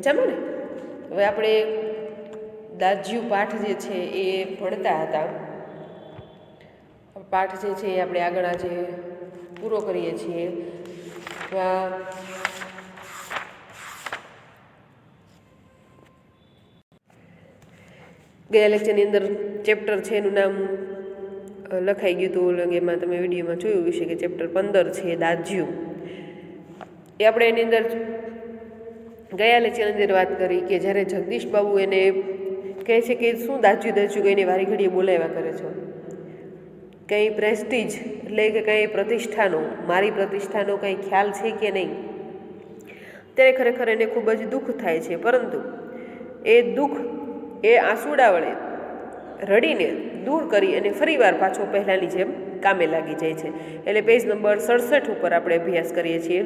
મજામાં ને? હવે આપણે દાજ્યું પાઠ જે છે એ ભણતા હતા. પાઠ જે છે એ આપણે આગળ આજે પૂરો કરીએ છીએ. ગયા લેક્ચરની અંદર ચેપ્ટર છે એનું નામ લખાઈ ગયું હતું, એમાં તમે વિડીયોમાં જોયું હશે કે ચેપ્ટર 15 છે દાજ્યું. એ આપણે એની અંદર ગયા લેક્ચરની અંદર વાત કરી કે જ્યારે જગદીશ બાબુ એને કહે છે કે શું દાજ્યું કહીને વારી ઘડીએ બોલાવ્યા કરે છો, કંઈ પ્રેસ્ટીજ એટલે કે કંઈ પ્રતિષ્ઠાનો, મારી પ્રતિષ્ઠાનો કંઈ ખ્યાલ છે કે નહીં, ત્યારે ખરેખર એને ખૂબ જ દુઃખ થાય છે. પરંતુ એ દુઃખ એ આંસુડા વડે રડીને દૂર કરી અને ફરીવાર પાછો પહેલાંની જેમ કામે લાગી જાય છે. એટલે પેજ નંબર 67 ઉપર આપણે અભ્યાસ કરીએ છીએ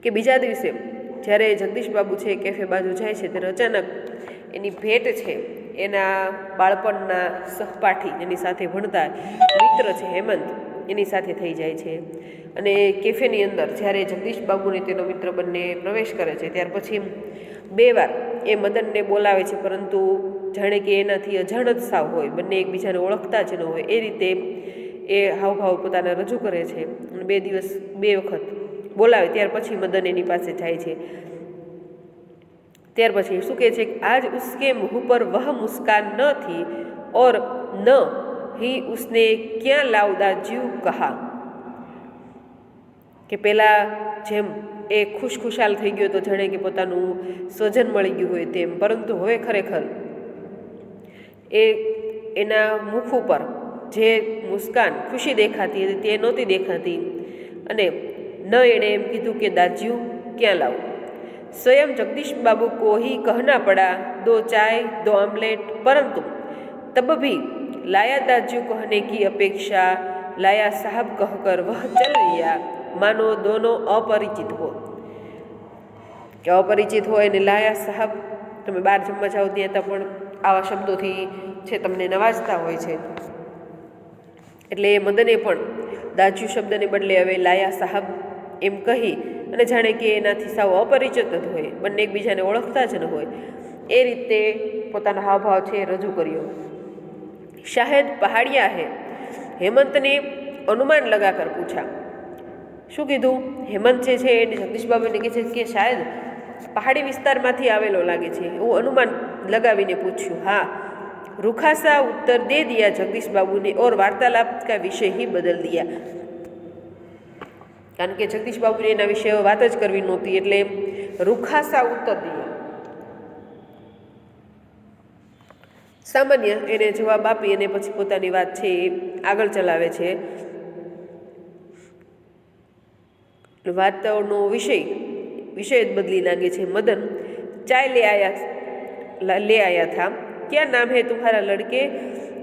કે બીજા દિવસે જ્યારે જગદીશ બાબુ છે કેફે બાજુ જાય છે ત્યારે અચાનક એની ભેટ છે એના બાળપણના સહપાઠી, એની સાથે ભણતા મિત્ર છે હેમંત, એની સાથે થઈ જાય છે. અને કેફેની અંદર જ્યારે જગદીશ બાબુને તેનો મિત્ર બંને પ્રવેશ કરે છે ત્યાર પછી 2 વાર એ મદનને બોલાવે છે, પરંતુ જાણે કે એનાથી અજાણ જ સાવ હોય, બંને એકબીજાને ઓળખતા જ ન હોય એ રીતે એ હાવભાવ પોતાના રજૂ કરે છે. અને 2 વખત બોલાવે ત્યાર પછી મદન એની પાસે જાય છે. ત્યાર પછી શું કહે છે, આજ ઉસકે મુંહ પર વહ મુસ્કાન ન થી ઓર ન ही उसने ક્યાં લાવ દાજ્યું કહા, કે પેલા જેમ એ ખુશખુશાલ થઈ ગયો તો જાણે કે પોતાનું સ્વજન મળી ગયું હોય તેમ, પરંતુ હવે ખરેખર એ એના મુખ ઉપર જે મુસ્કાન, ખુશી દેખાતી હતી તે નહોતી દેખાતી. અને ન એણે એમ કીધું કે દાજ્યું ક્યાં લાવું. स्वयं जगदीश बाबू को ही कहना पड़ा 2 चाय 2 ऑमलेट, परंतु तब भी लाया दाजू कहने की अपेक्षा लाया साहब कहकर वह चल लिया, मानो दोनों अपरिचित हो. કે અપરિચિત હોય ને લાયા સાહબ, તમે બહાર જમવા જાઓ ત્યાં તો પણ આવા શબ્દોથી છે તમને નવાજતા હોય છે. એટલે મદને પણ દાજ્યું શબ્દને બદલે હવે લાયા સાહબ એમ કહી અને જાણે કે એનાથી સાવ અપરિચિત જ હોય, બંને એકબીજાને ઓળખતા જ ન હોય એ રીતે પોતાનો હાવભાવ છે રજૂ કર્યો. શાયદ પહાડિયા હે, હેમંતને અનુમાન લગાકર પૂછા. શું કીધું? હેમંત જે છે એને જગદીશ બાબુને કહે છે કે શાયદ પહાડી વિસ્તારમાંથી આવેલો લાગે છે, એવું અનુમાન લગાવીને પૂછ્યું. હા, રૂખા સા ઉત્તર દે દિયા જગદીશ બાબુ ને और वार्तालाप का विषय ही बदल दिया. કારણ કે જગદીશ બાબુને એના વિશે વાત જ કરવી નહોતી એટલે રૂખા સા ઉત્તર દિયા, સામાન્ય એને જવાબ આપી અને પછી પોતાની વાત છે એ આગળ ચલાવે છે. વાર્તાઓનો વિષય જ બદલી લાગે છે. મદન ચાय ले आया था, क्या नाम है तुम्हारा लड़के?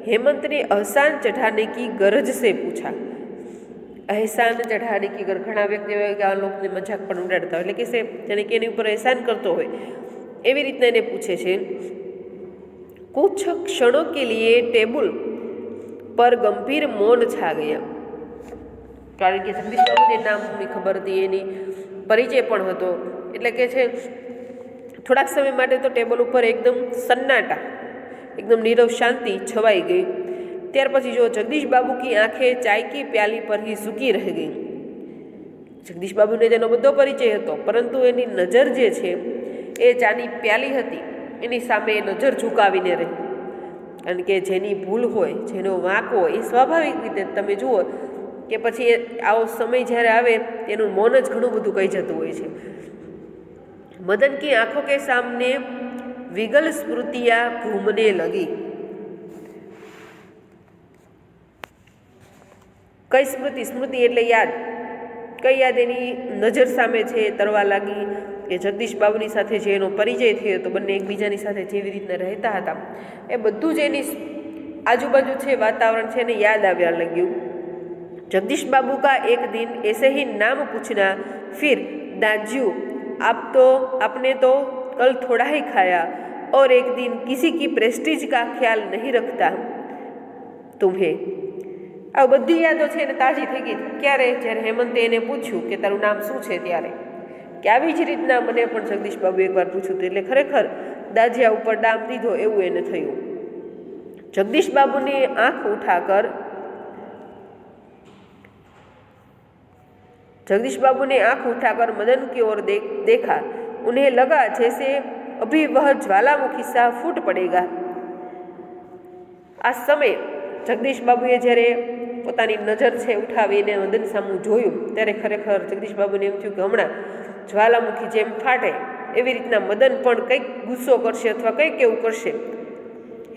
हेमंत ने एहसान चढ़ाने की गरज से पूछा. एहसान चढ़ाने की गरज, ઘણા વ્યક્તિઓ આ લોકોને મજાક પણ ઉડાડતા હોય, એટલે કે જાણે કે એની ઉપર એહસાન કરતો હોય એવી રીતના એને પૂછે છે. कुछ क्षणों के लिए टेबल पर गंभीर मौन छा गया. કારણ કે જગદીશ બાબુને નામની ખબર હતી, એની પરિચય પણ હતો, એટલે કે છે થોડાક સમય માટે તો ટેબલ ઉપર એકદમ સન્નાટા, એકદમ નીરવ શાંતિ છવાઈ ગઈ. ત્યાર પછી જો જગદીશ બાબુ કી આંખેं ચાय की प्याली पर ही झुकी रह गई. જગદીશ બાબુને તેનો બધો પરિચય હતો, પરંતુ એની નજર જે છે એ ચાની પ્યાલી હતી એની સામે નજર ઝુકાવીને રહી. કારણ કે જેની ભૂલ હોય, જેનો વાંક હોય, એ સ્વાભાવિક રીતે તમે જુઓ કે પછી આવો સમય જ્યારે આવે તેનું મૌન જ ઘણું બધું કહી જતું હોય છે. મદન કી આંખો કે સામને વિગલ સ્મૃતિયા ઘૂમને લગી. કઈ સ્મૃતિ? સ્મૃતિ એટલે યાદ. કઈ યાદ એની નજર સામે છે તરવા લાગી કે જગદીશ બાબુની સાથે જે એનો પરિચય થયો હતો, બંને એકબીજાની સાથે જેવી રીતના રહેતા હતા એ બધું જ એની આજુબાજુ છે વાતાવરણ છે એને યાદ આવ્યા લાગ્યું. जगदीश बाबू का एक दिन ऐसे ही नाम पूछना, फिर दाजू आपने तो कल थोड़ा ही खाया और एक दिन किसी की प्रेस्टीज का ख्याल नहीं रखता तुम्हें. આ બધી યાદો છે એને તાજી થઈ ગઈ. ક્યારે? જ્યારે હેમંતે એને પૂછ્યું કે તારું નામ શું છે ત્યારે. કે આવી જ રીતના મને પણ જગદીશ બાબુ એકવાર પૂછ્યું હતું, એટલે ખરેખર દાજિયા ઉપર ડામ દીધો એવું એને થયું. जगदीश बाबू ने आंख उठाकर मदन की ओर देखा. उन्हें लगा जैसे अभी वह ज्वालामुखी सा फूट पड़ेगा. आ समय जगदीश बाबुए જ્યારે પોતાની નજર છે ઉઠાવીને મદન સામું જોયું ત્યારે ખરેખર જગદીશ બાબુને એમ થયું કે હમણાં જ્વાલામુખી જેમ ફાટે એવી રીતના મદન પણ કંઈક ગુસ્સો કરશે અથવા કંઈક એવું કરશે.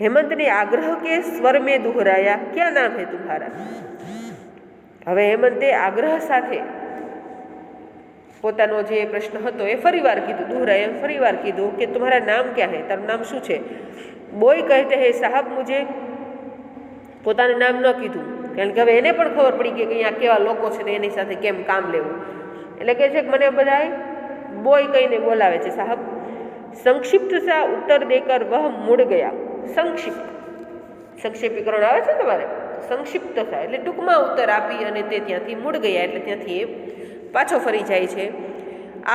हेमंत ने आग्रह के स्वर में दोहराया, क्या नाम है तुम्हारा? હવે હેમંતે આગ્રહ સાથે પોતાનો જે પ્રશ્ન હતો એ ફરીવાર કીધું, દોહરાયા ફરીવાર કીધું કે तुम्हारा नाम क्या है, તારું નામ શું છે? બોય કહેતે હે સાહેબ મુझे, પોતાનું નામ ન કીધું કારણ કે હવે એને પણ ખબર પડી કે અહીંયા કેવા લોકો છે તો એની સાથે કેમ કામ લેવું, એટલે કહે છે કે મને બધાય બોય કહીને બોલાવે છે સાહેબ. संक्षिप्त सा उत्तर देकर वह मुड़ गया. संक्षेपीकरण આવે છે તમારે, સંક્ષિપ્ત થાય એટલે ટૂંકમાં ઉત્તર આપી અને તે ત્યાંથી મૂડ ગયા એટલે ત્યાંથી એ પાછો ફરી જાય છે.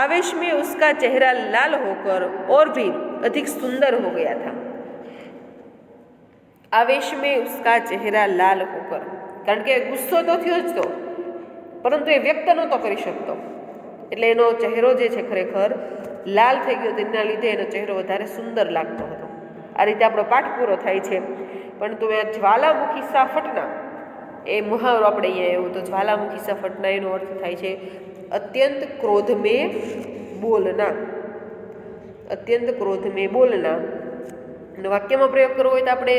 आवेश में उसका चेहरा लाल होकर और भी अधिक सुंदर हो गया था. आवेश में उसका चेहरा लाल होकर, કારણ કે ગુસ્સો તો થયો જ તો પરંતુ એ વ્યક્ત નહોતો કરી શકતો એટલે એનો ચહેરો જે છે ખરેખર લાલ થઈ ગયો, તેના લીધે એનો ચહેરો વધારે સુંદર લાગતો હતો. આ રીતે આપણો પાઠ પૂરો થાય છે. પરંતુ જ્વાલામુખી સા ફટના એ મુહાવરો આપણે અહીંયા એવું તો જ્વાલામુખી સા ફટના એનો અર્થ થાય છે અત્યંત ક્રોધ મેં બોલના. અત્યંત ક્રોધ મેં બોલના વાક્યમાં પ્રયોગ કરવો હોય તો આપણે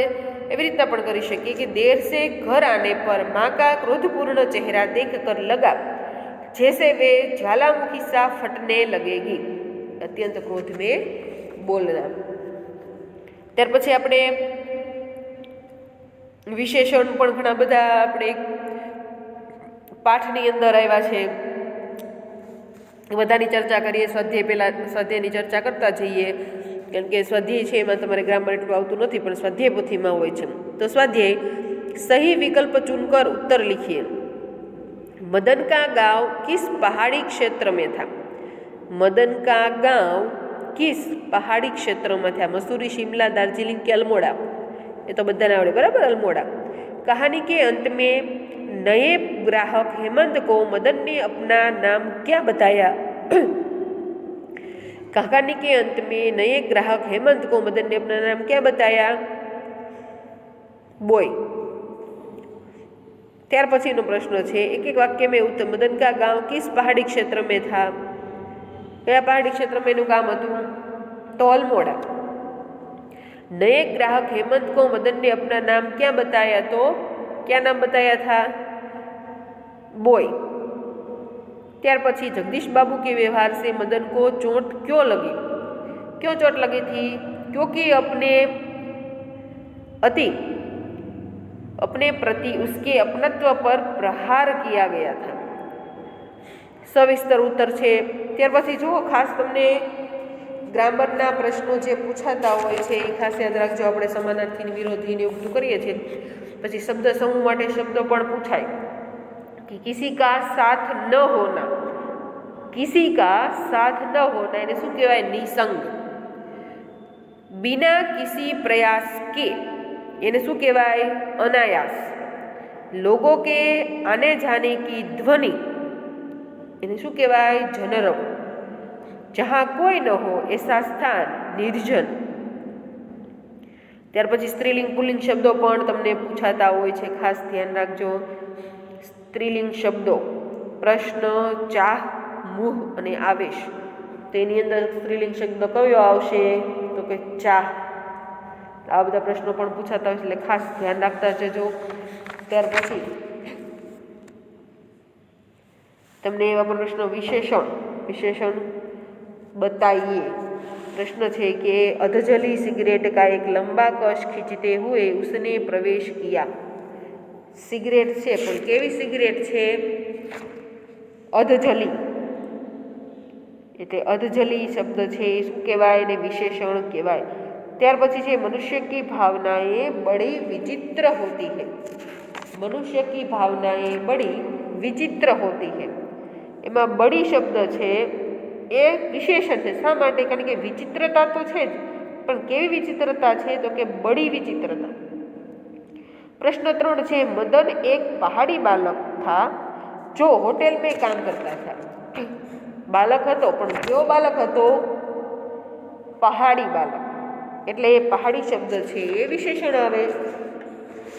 એવી રીતના પણ કરી શકીએ કે देर से घर आने पर माँ का क्रोधपूर्ण चेहरा देख कर लगा जैसे वे ज्वालामुखी सा फटने लगेगी. અત્યંત ક્રોધ મેં બોલના. ત્યાર પછી આપણે વિશેષણ પણ ઘણા બધા આપણે પાઠની અંદર આવ્યા છે, બધાની ચર્ચા કરીએ. સ્વાધ્યાયની ચર્ચા કરતા જઈએ કારણ કે સ્વાધ્યાય છે એમાં તમારે ગ્રામર એટલું આવતું નથી પણ સ્વાધ્યાય પોથીમાં હોય છે. તો સ્વાધ્યાય સહી विकल्प चुनकर उत्तर लिखिए. मदन का गांव किस पहाड़ी क्षेत्र में था? मदन का गांव किस पहाड़ी क्षेत्र में था? मसूरी, शिमला, दार्जिलिंग के अल्मोड़ा? ये तो बधाने आवड़े बराबर, अल्मोड़ा. कहानी के अंत में नए ग्राहक हेमंत को मदन ने अपना नाम क्या बताया? कहानी के अंत में नए ग्राहक हेमंत को मदन ने अपना नाम क्या बताया? बोय. ત્યાર પછીનો પ્રશ્ન છે એક એક વાક્ય में उत्तर. मदन का गांव किस पहाड़ी क्षेत्र में था? કયા પહાડી ક્ષેત્રમાં એનું ગામ હતું? તો અલ્મોડા. नए ग्राहक हेमंत को मदन ने अपना नाम क्या बताया? तो क्या नाम बताया था? बोय. ત્યાર પછી जगदीश बाबू के व्यवहार से मदन को चोट क्यों लगी? क्यों चोट लगी थी? क्योंकि अपने प्रति उसके अपनत्व पर प्रहार किया गया था. સવિસ્તર ઉત્તર છે. ત્યાર પછી જુઓ ખાસ તમને ગ્રામરના પ્રશ્નો જે પૂછાતા હોય છે એ ખાસ યાદ રાખજો. આપણે સમાનાર્થી વિરોધીને એવું બધું કરીએ છીએ પછી શબ્દ સમૂહ માટે શબ્દો પણ પૂછાય कि किसी का साथ न होना, किसी का साथ न होना એને શું કહેવાય? નિસંગ. बिना किसी प्रयास के એને શું કહેવાય? अनायास. लोगों के आने जाने की ध्वनि એને શું કહેવાય? जनरव. जहाँ कोई न हो ऐसा स्थान निर्जन. ત્યાર પછી સ્ત્રીલિંગ પુલ્લિંગ શબ્દો પણ તમને પૂછાતા હોય છે, ખાસ ધ્યાન રાખજો. સ્ત્રીલિંગ શબ્દો પ્રશ્ન, ચાહ, મુહ અને આવેશ. તો એની અંદર સ્ત્રીલિંગ શબ્દ કયો આવશે? તો કે ચાહ. આ બધા પ્રશ્નો પણ પૂછાતા હોય છે એટલે ખાસ ધ્યાન રાખતા જજો. ત્યાર પછી તમને એવા પણ પ્રશ્નો વિશેષણ बताइए. प्रश्न है कि अधजली सिगरेट का एक लंबा कश खींचते हुए उसने प्रवेश किया. सिगरेट है पण केवी सिगरेट है? अधजली. એટલે અધજલી શબ્દ છે એ શું કહેવાય? એને વિશેષણ કહેવાય. ત્યાર પછી છે મનુષ્ય की भावनाएं बड़ी विचित्र होती है. मनुष्य की भावनाएं बड़ी विचित्र होती है. એમાં બડી શબ્દ છે એ વિશેષણ છે. શા માટે? કારણ કે વિચિત્રતા તો છે જ, પણ કેવી વિચિત્રતા છે? તો કે બડી વિચિત્રતા. प्रश्न 3 છે, मदन एक पहाड़ी बालक था जो होटल में काम करता था. બાલક હતો, પણ કયો બાલક હતો? પહાડી બાલક. એટલે એ પહાડી શબ્દ છે એ વિશેષણ આવે.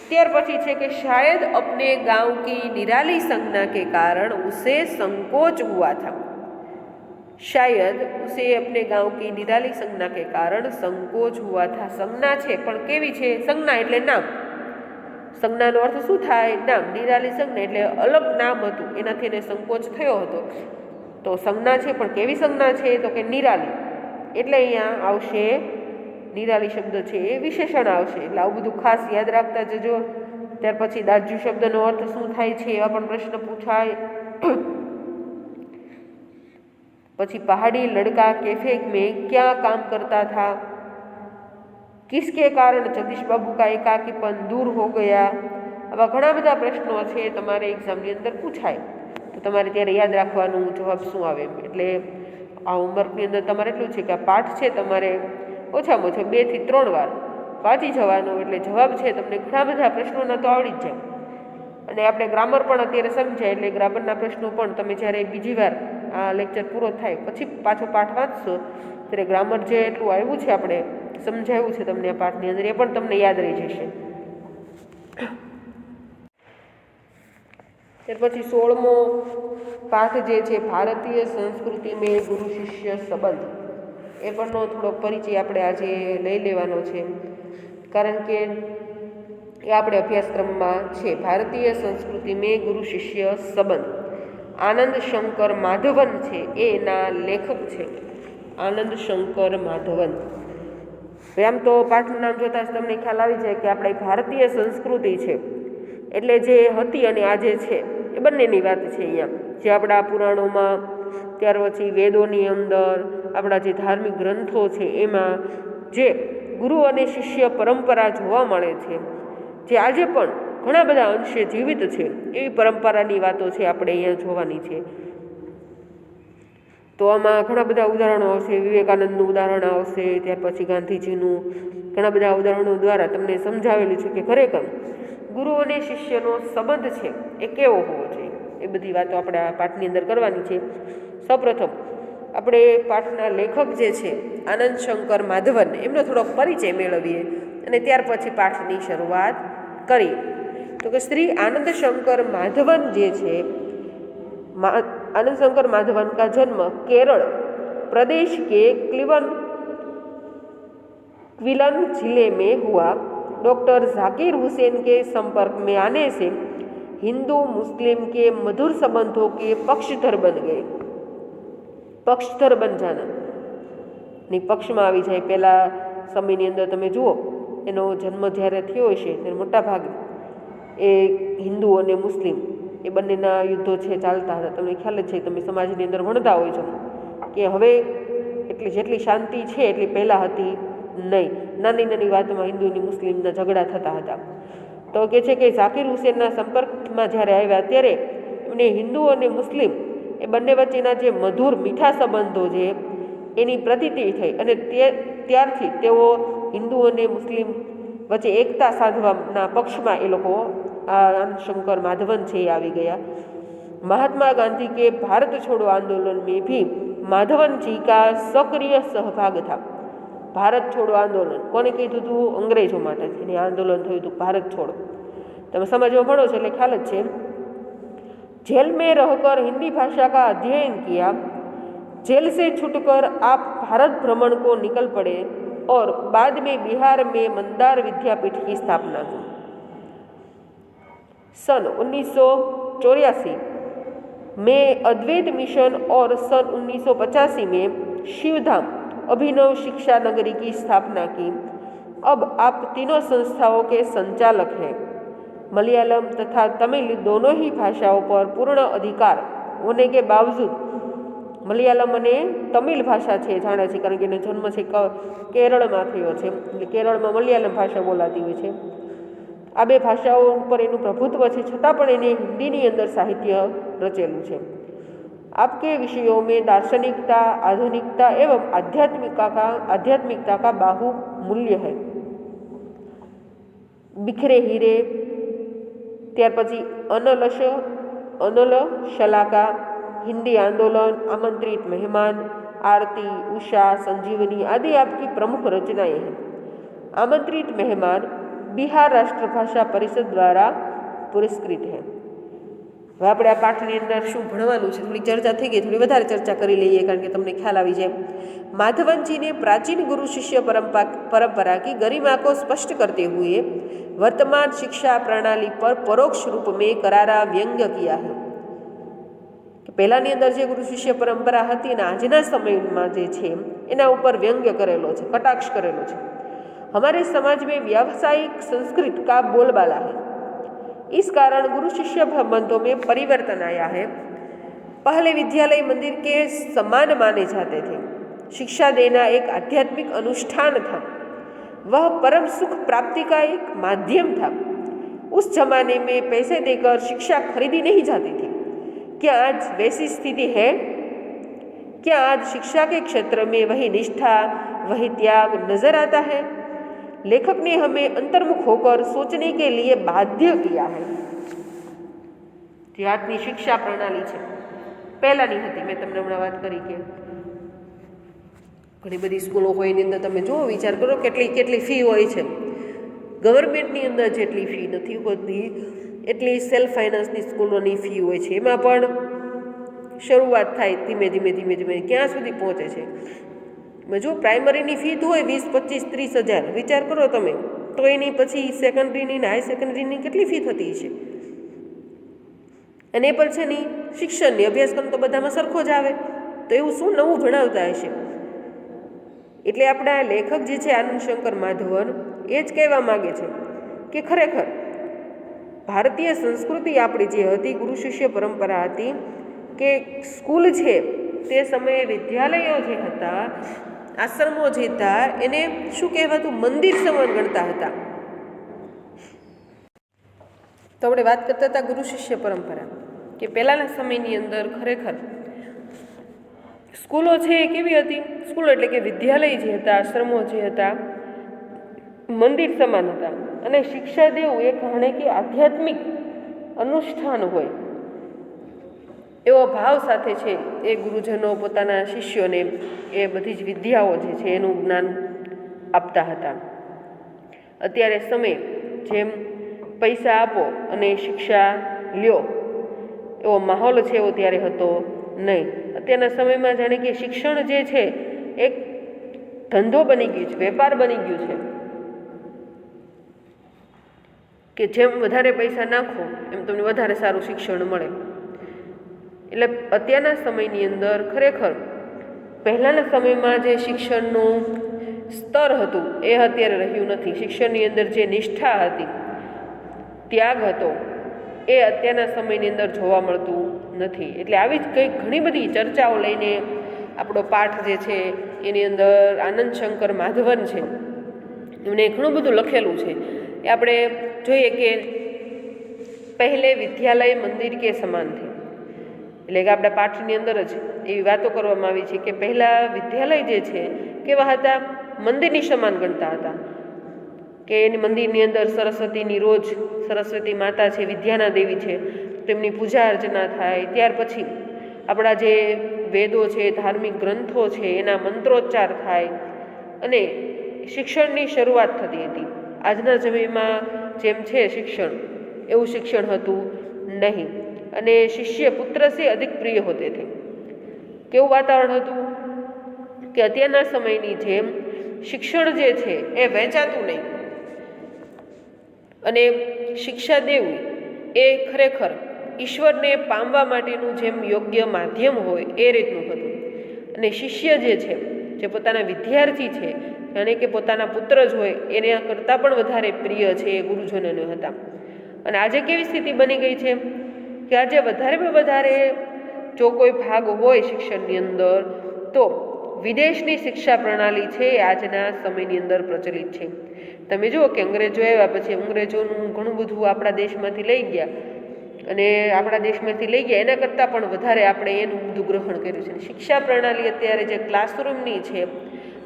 ત્યાર પછી છે કે શાયદ अपने गांव की निराली संज्ञा के कारण उसे संकोच हुआ था. शायद उसे अपने गांव की निराली संज्ञा के कारण संकोच हुआ था. संज्ञा છે, પણ કેવી છે? સંજ્ઞા એટલે નામ. સંજ્ઞાનો અર્થ શું થાય? નામ. નિરાલી સંજ્ઞા એટલે અલગ નામ હતું, એનાથી એને સંકોચ થયો હતો. તો સંજ્ઞા છે, પણ કેવી સંજ્ઞા છે? તો કે નિરાલી. એટલે અહીંયા આવશે નિરાલી શબ્દ છે એ વિશેષણ આવશે. એટલે આવું બધું ખાસ યાદ રાખતા જજો. ત્યાર પછી દાજ્યુ શબ્દનો અર્થ શું થાય છે એવા પણ પ્રશ્ન પૂછાય. પછી પહાડી લડકા कैफे में क्या काम करता था? किसके कारण जगदीश बाबू का एकाकीपन दूर हो गया? આવા ઘણા બધા પ્રશ્નો છે તમારે એક્ઝામની અંદર પૂછાય, તો તમારે ત્યારે યાદ રાખવાનું જવાબ શું આવે. એટલે આ હોમવર્કની અંદર તમારે એટલું છે કે આ પાઠ છે તમારે ઓછામાં ઓછો 2 થી 3 વાર વાંચી જવાનો. એટલે જવાબ છે તમને ઘણા બધા પ્રશ્નોના તો આવડી જ જાય. અને આપણે ગ્રામર પણ અત્યારે સમજાય, એટલે ગ્રામરના પ્રશ્નો પણ તમે જ્યારે બીજી વાર આ લેક્ચર પૂરો થાય પછી પાછો પાઠ વાંચશો ત્યારે ગ્રામર જે એટલું આવ્યું છે આપણે સમજાવ્યું છે તમને આ પાઠની અંદર, એ પણ તમને યાદ રહી જશે. ત્યાર પછી 16મો પાઠ જે છે ભારતીય સંસ્કૃતિ મેં ગુરુ શિષ્ય સંબંધ, એ પણનો થોડોક પરિચય આપણે આજે લઈ લેવાનો છે, કારણ કે એ આપણે અભ્યાસક્રમમાં છે. ભારતીય સંસ્કૃતિ મેં ગુરુ શિષ્ય સંબંધ. આનંદ શંકર માધવન છે એ એના લેખક છે. આનંદ શંકર માધવન. આમ તો પાઠનું નામ જોતાં જ તમને ખ્યાલ આવી જાય કે આપણે ભારતીય સંસ્કૃતિ છે એટલે જે હતી અને આજે છે એ બંનેની વાત છે. અહીંયા જે આપણા પુરાણોમાં, ત્યાર પછી વેદોની અંદર, આપણા જે ધાર્મિક ગ્રંથો છે એમાં જે ગુરુ અને શિષ્ય પરંપરા જોવા મળે છે, જે આજે પણ ઘણા બધા અંશે જીવિત છે, એવી પરંપરાની વાતો છે આપણે અહીંયા જોવાની છે. તો આમાં ઘણા બધા ઉદાહરણો આવશે. વિવેકાનંદનું ઉદાહરણ આવશે, ત્યાર પછી ગાંધીજીનું. ઘણા બધા ઉદાહરણો દ્વારા તમને સમજાવેલું છે કે ખરેખર ગુરુ અને શિષ્યનો સંબંધ છે એ કેવો હોવો જોઈએ. એ બધી વાતો આપણે આ પાઠની અંદર કરવાની છે. સૌપ્રથમ આપણે પાઠના લેખક જે છે આનંદ શંકર માધવન, એમનો થોડોક પરિચય મેળવીએ અને ત્યાર પછી પાઠની શરૂઆત કરીએ. તો કે શ્રી आनंद शंकर माधवन જે છે, आनंद शंकर माधवन का जन्म केरल प्रदेश के क्विलन जिले में हुआ. डॉक्टर जाकिर हुसैन के संपर्क में आने से हिंदू मुस्लिम के मधुर संबंधों के पक्षधर बन गए. पक्षधर बन जाना ની પક્ષમાં આવી જાય. પહેલા સમયની અંદર તમે જુઓ, એનો જન્મ જ્યારે થયો હશે ત્યારે મોટા ભાગે એ હિન્દુ અને મુસ્લિમ એ બંનેના યુદ્ધો છે ચાલતા હતા. તમને ખ્યાલ જ છે, તમે સમાજની અંદર ભણતા હોય છો કે હવે એટલી જેટલી શાંતિ છે એટલી પહેલાં હતી નહીં. નાની નાની વાતમાં હિન્દુ અને મુસ્લિમના ઝઘડા થતા હતા. તો કહે છે કે ઝાકીર હુસેનના સંપર્કમાં જ્યારે આવ્યા ત્યારે એમને હિન્દુ અને મુસ્લિમ એ બંને વચ્ચેના જે મધુર મીઠા સંબંધો છે એની પ્રતીતિ થઈ, અને ત્યારથી તેઓ હિન્દુ અને મુસ્લિમ વચ્ચે એકતા સાધવાના પક્ષમાં એ લોકો आनंद शंकर माधवन છે આવી ગયા. महात्मा गांधी के भारत छोड़ो आंदोलन में भी माधवन जी का सक्रिय सहभाग था. भारत छोड़ो आंदोलन કોને કીધું હતું? અંગ્રેજો માટે થઈને આંદોલન થયું હતું ભારત છોડો. તમે સમાજમાં ભણો છો એટલે ખ્યાલ જ છે. जेल में रहकर हिंदी भाषा का अध्ययन किया. जेल से छूटकर आप भारत भ्रमण को निकल पड़े और बाद में बिहार में मंदार विद्यापीठ की स्थापना की. सन 1984 में अद्वैत मिशन और सन 1985 में शिवधाम अभिनव शिक्षा नगरी की स्थापना की. अब आप तीनों संस्थाओं के संचालक हैं. मलयालम तथा तमिल दोनों ही भाषाओं पर पूर्ण अधिकार होने के बावजूद, મલયાલમ અને તમિલ ભાષા છે જાણે છે, કારણ કે એનો જન્મ છે કેરળમાં થયો છે, એટલે કેરળમાં મલયાલમ ભાષા બોલાતી હોય છે. આ બે ભાષાઓ ઉપર એનું પ્રભુત્વ છે, છતાં પણ એને હિન્દીની અંદર સાહિત્ય રચેલું છે. आपके विषयों में दार्शनिकता, आधुनिकता एवं आध्यात्मिकता का बाहुमूल्य है। बिखरे हीरे, ત્યાર પછી અનલ શલાકા, हिंदी आंदोलन, आमंत्रित मेहमान, आरती, उषा, संजीवनी आदि आपकी प्रमुख रचनाएं हैं। आमंत्रित मेहमान बिहार राष्ट्रभाषा परिषद द्वारा पुरस्कृत है। હવે આપણે આ પાઠની અંદર શું ભણવાનું છે, થોડી ચર્ચા થઈ ગઈ, થોડી વધારે ચર્ચા કરી લઈએ કારણ કે તમને ખ્યાલ આવી जाए। माधवन जी ने प्राचीन गुरु शिष्य परंपरा की गरिमा को स्पष्ट करते हुए वर्तमान शिक्षा प्रणाली पर परोक्ष रूप में करारा व्यंग्य किया है। પહેલાની અંદર જે ગુરુ શિષ્ય પરંપરા હતી ને આજના સમયમાં જે છે એના ઉપર વ્યંગ્ય કરેલો છે, કટાક્ષ કરેલો છે। हमारे समाज में व्यावसायिक संस्कृत का बोलबाला है, इस कारण गुरु शिष्य संबंधों में परिवर्तन आया है। पहले विद्यालय मंदिर के समान माने जाते थे। शिक्षा देना एक आध्यात्मिक अनुष्ठान था, वह परम सुख प्राप्ति का एक माध्यम था। उस जमाने में पैसे देकर शिक्षा खरीदी नहीं जाती थी। क्या आज वैसी स्थिति है? क्या आज शिक्षा के क्षेत्र में वही निष्ठा, वही त्याग नजर आता है? लेखक ने हमें अंतर्मुख होकर सोचने के लिए बाध्य किया है। જે આજની શિક્ષા પ્રણાલી છે પહેલાની હતી, મેં તમને હમણાં વાત કરી કે ઘણી બધી સ્કૂલો હોય એની અંદર તમે જો વિચાર કરો કેટલી ફી હોય છે। ગવર્મેન્ટની અંદર જેટલી ફી નથી હોતી એટલી સેલ્ફ ફાઇનાન્સની સ્કૂલોની ફી હોય છે। એમાં પણ શરૂઆત થાય ધીમે ધીમે ક્યાં સુધી પહોંચે છે। જો પ્રાઇમરીની ફી તો હોય 20, 25, 30 હજાર, વિચાર કરો તમે, તો એની પછી સેકન્ડરીની ને હાઈ સેકન્ડરીની કેટલી ફી થતી છે। અને એ પણ છે ને શિક્ષણની અભ્યાસક્રમ તો બધામાં સરખો જ આવે, તો એવું શું નવું ભણાવતા હશે। એટલે આપણા લેખક જે છે આનંદ શંકર માધવન એ જ કહેવા માગે છે કે ખરેખર ભારતીય સંસ્કૃતિ આપણી જે હતી, ગુરુ શિષ્ય પરંપરા હતી, કે સ્કૂલ છે તે સમયે વિદ્યાલયો જે હતા, આશ્રમો જે હતા, એને શું કહેવાતું, મંદિર સમાન ગણતા હતા। તો આપણે વાત કરતા હતા ગુરુ શિષ્ય પરંપરા, કે પહેલાના સમયની અંદર ખરેખર સ્કૂલો છે એ કેવી હતી? સ્કૂલો એટલે કે વિદ્યાલય જે હતા, આશ્રમો જે હતા, મંદિર સમાન હતા। અને શિક્ષા દેવું એ જાણે કે આધ્યાત્મિક અનુષ્ઠાન હોય એવો ભાવ સાથે છે એ ગુરુજનો પોતાના શિષ્યોને એ બધી જ વિદ્યાઓ જે છે એનું જ્ઞાન આપતા હતા। અત્યારે સમય જેમ પૈસા આપો અને શિક્ષા લ્યો એવો માહોલ છે એવો ત્યારે હતો નહીં। અત્યારના સમયમાં જાણે કે શિક્ષણ જે છે એક ધંધો બની ગયું છે, વેપાર બની ગયું છે, કે જેમ વધારે પૈસા નાખો એમ તમને વધારે સારું શિક્ષણ મળે। એટલે અત્યારના સમયની અંદર ખરેખર પહેલાંના સમયમાં જે શિક્ષણનું સ્તર હતું એ અત્યારે રહ્યું નથી। શિક્ષણની અંદર જે નિષ્ઠા હતી, ત્યાગ હતો, એ અત્યારના સમયની અંદર જોવા મળતું નથી। એટલે આવી જ કંઈક ઘણી બધી ચર્ચાઓ લઈને આપણો પાઠ જે છે એની અંદર આનંદ શંકર માધવન છે એમણે ઘણું બધું લખેલું છે। એ આપણે જોઈએ કે પહેલે વિદ્યાલય મંદિર કે સમાન થે, એટલે કે આપણા પાઠની અંદર જ એવી વાતો કરવામાં આવી છે કે પહેલાં વિદ્યાલય જે છે કેવા હતા, મંદિરની સમાન ગણતા હતા। કે એની મંદિરની અંદર સરસ્વતીની રોજ સરસ્વતી માતા છે, વિદ્યાના દેવી છે, તેમની પૂજા અર્ચના થાય। ત્યાર પછી આપણા જે વેદો છે, ધાર્મિક ગ્રંથો છે, એના મંત્રોચ્ચાર થાય અને શિક્ષણની શરૂઆત થતી હતી। આજના સમયમાં જેમ છે શિક્ષણ, એવું શિક્ષણ હતું નહીં। અને શિષ્ય પુત્ર સે અધિક પ્રિય હોતે થે। કેવું વાતાવરણ હતું કે અત્યારના સમયની જેમ શિક્ષણ જે છે એ વહેંચાતું નહીં, અને શિક્ષા દેવું એ ખરેખર ઈશ્વરને પામવા માટેનું જેમ યોગ્ય માધ્યમ હોય એ રીતનું હતું। અને શિષ્ય જે છે, જે પોતાના વિદ્યાર્થી છે, જાણે કે પોતાના પુત્ર જ હોય એના કરતાં પણ વધારે પ્રિય છે એ ગુરુજનોને હતા। અને આજે કેવી સ્થિતિ બની ગઈ છે કે આજે વધારેમાં વધારે જો કોઈ ભાગ હોય શિક્ષણની અંદર તો વિદેશની શિક્ષા પ્રણાલી છે એ આજના સમયની અંદર પ્રચલિત છે। તમે જુઓ કે અંગ્રેજો આવ્યા પછી અંગ્રેજોનું ઘણું બધું આપણા દેશમાંથી લઈ ગયા, અને આપણા દેશમાંથી લઈ ગયા એના કરતાં પણ વધારે આપણે એનું ઊંધું ગ્રહણ કર્યું છે. શિક્ષા પ્રણાલી અત્યારે જે ક્લાસરૂમની છે,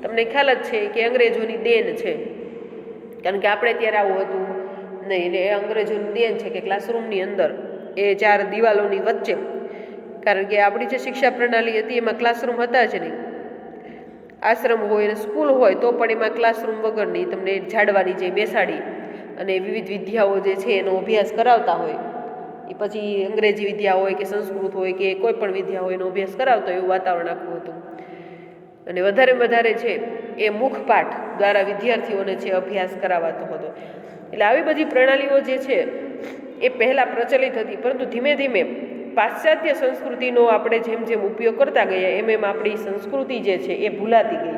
તમને ખ્યાલ જ છે કે અંગ્રેજોની દેન છે, કારણ કે આપણે ત્યારે આવું હતું નહીં. એ અંગ્રેજોની દેન છે કે ક્લાસરૂમની અંદર એ 4 દિવાલોની વચ્ચે, કારણ કે આપણી જે શિક્ષા પ્રણાલી હતી એમાં ક્લાસરૂમ હતા જ નહીં. આશ્રમ હોય અને સ્કૂલ હોય તો પણ એમાં ક્લાસરૂમ વગરની તમને ઝાડવાની જે બેસાડી અને વિવિધ વિદ્યાઓ જે છે એનો અભ્યાસ કરાવતા હોય. એ પછી અંગ્રેજી વિદ્યા હોય કે સંસ્કૃત હોય કે કોઈ પણ વિદ્યા હોય એનો અભ્યાસ કરાવતો એવું વાતાવરણ આખું હતું. અને વધારે છે એ મુખપાઠ દ્વારા વિદ્યાર્થીઓને છે અભ્યાસ કરાવાતો હતો. એટલે આવી બધી પ્રણાલીઓ જે છે એ પહેલાં પ્રચલિત હતી, પરંતુ ધીમે ધીમે પાશ્ચાત્ય સંસ્કૃતિનો આપણે જેમ જેમ ઉપયોગ કરતા ગયા એમ આપણી સંસ્કૃતિ જે છે એ ભૂલાતી ગઈ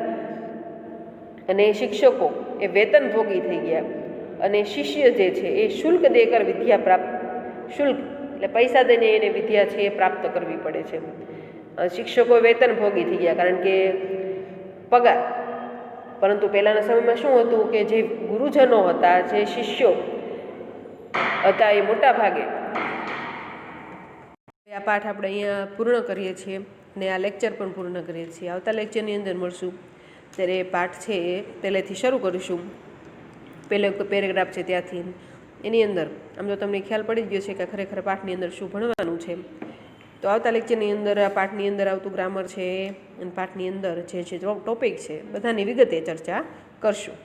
અને શિક્ષકો એ વેતનભોગી થઈ ગયા અને શિષ્ય જે છે એ શુલ્ક દેકર વિદ્યા પ્રાપ્ત, શુલ્ક એટલે પૈસા દઈને એને વિદ્યા છે એ પ્રાપ્ત કરવી પડે છે. શિક્ષકો વેતનભોગી થઈ ગયા કારણ કે પગાર. પરંતુ પહેલાંના સમયમાં શું હતું કે જે ગુરુજનો હતા, જે શિષ્યો હતા, એ મોટા ભાગે. આ પાઠ આપણે અહીંયા પૂર્ણ કરીએ છીએ અને આ લેક્ચર પણ પૂર્ણ કરીએ છીએ. આવતા લેક્ચરની અંદર મળશું ત્યારે પાઠ છે એ પહેલેથી શરૂ કરીશું. પહેલો પેરેગ્રાફ છે ત્યાંથી એની અંદર આમ તો તમને ખ્યાલ પડી જ ગયો છે કે ખરેખર પાઠની અંદર શું ભણવાનું છે. તો આવતા લેક્ચરની અંદર આ પાઠની અંદર આવતું ગ્રામર છે અને પાઠની અંદર જે ટોપિક છે બધાની વિગતે ચર્ચા કરશું.